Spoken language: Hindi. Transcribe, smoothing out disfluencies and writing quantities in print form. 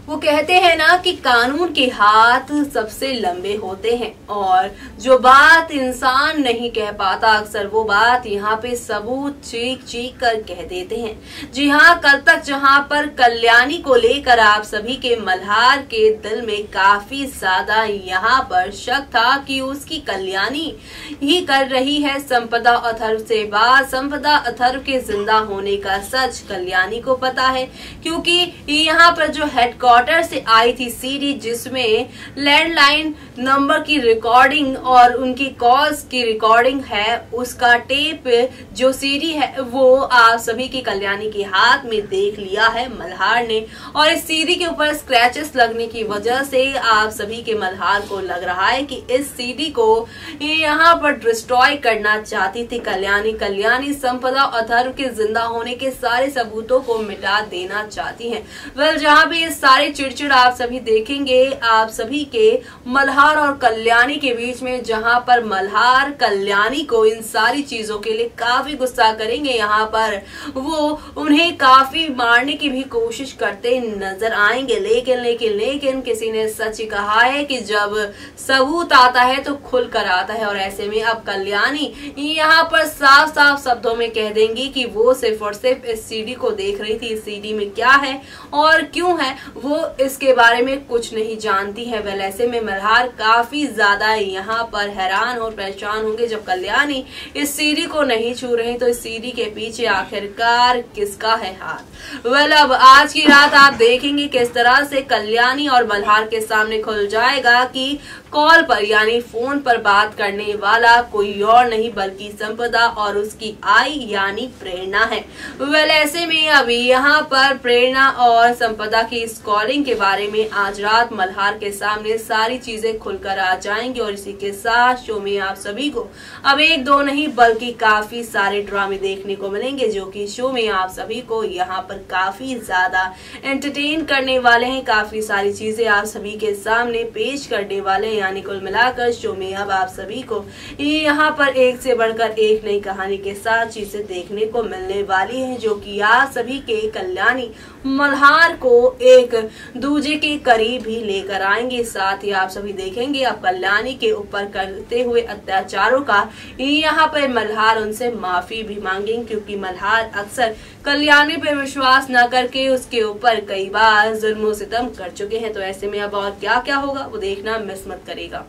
वो कहते हैं ना कि कानून के हाथ सबसे लंबे होते हैं और जो बात इंसान नहीं कह पाता अक्सर वो बात यहाँ पे सबूत चीख चीख कर कह देते हैं। जी हाँ, कल तक जहाँ पर कल्याणी को लेकर आप सभी के मल्हार के दिल में काफी ज्यादा यहाँ पर शक था कि उसकी कल्याणी ही कर रही है संपदा अथर्व से बात। संपदा अथर्व के जिंदा होने का सच कल्याणी को पता है, क्योंकि यहाँ पर जो हेडक्वार्टर से आई थी सीडी जिसमें लैंडलाइन नंबर की रिकॉर्डिंग और उनकी कॉल्स की रिकॉर्डिंग है, उसका टेप जो सीडी है वो आप सभी की कल्याणी के हाथ में देख लिया है मल्हार ने। और इस सीडी के ऊपर स्क्रैचेस लगने की वजह से आप सभी के मल्हार को लग रहा है कि इस सीडी को यहाँ पर डिस्ट्रॉय करना चाहती थी कल्याणी। कल्याणी संपदा अथर्व के जिंदा होने के सारे सबूतों को मिटा देना चाहती हैं। वेल, जहाँ पे ये सारे चिड़चिड़ आप सभी देखेंगे आप सभी के मल्हार और कल्याणी के बीच में, जहाँ पर मल्हार कल्याणी को इन सारी चीजों के लिए काफी गुस्सा करेंगे। यहाँ पर वो उन्हें काफी मारने की भी कोशिश करते नजर आएंगे, लेकिन किसी ने सच कहा है कि जब सबूत आता है तो खुल कर आता है। और ऐसे में अब कल्याणी यहाँ पर साफ साफ शब्दों में कह देंगी कि वो सिर्फ और सिर्फ इस सीडी को देख रही थी। इस सीडी में क्या है और क्यों है वो इसके बारे में कुछ नहीं जानती है। वेल, ऐसे में मल्हार काफी ज्यादा यहाँ पर हैरान और परेशान होंगे जब कल्याणी इस सीडी को नहीं छू रही तो इस सीडी के पीछे आखिरकार किसका है हाथ। वेल, अब आज की रात आप देखेंगे किस तरह से कल्याणी और मल्हार के सामने खुल जाएगा कि कॉल पर यानी फोन पर बात करने वाला कोई और नहीं बल्कि संपदा और उसकी आई यानी प्रेरणा है। वेल, ऐसे में अभी यहाँ पर प्रेरणा और संपदा की इस कॉलिंग के बारे में आज रात मल्हार के सामने सारी चीजें खुलकर आ जाएंगी। और इसी के साथ शो में आप सभी को अब एक दो नहीं बल्कि काफी सारे ड्रामे देखने को मिलेंगे, जो कि शो में आप सभी को यहाँ पर काफी ज्यादा एंटरटेन करने वाले हैं। काफी सारी चीजें आप सभी के सामने पेश करने वाले हैं, यानी कुल मिलाकर शो में अब आप सभी को यहाँ पर एक से बढ़कर एक नई कहानी के साथ चीजें देखने को मिलने वाली हैं, जो कि आप सभी के कल्याणी मल्हार को एक दूजे के करीब ही लेकर आएंगे। साथ ही आप सभी देखेंगे अब कल्याणी के ऊपर करते हुए अत्याचारों का यहाँ पर मल्हार उनसे माफी भी मांगेंगे, क्योंकि मल्हार अक्सर कल्याणी पे विश्वास न करके उसके ऊपर कई बार जुल्म सितम कर चुके हैं। तो ऐसे में अब और क्या क्या होगा वो देखना मिस मत करेगा।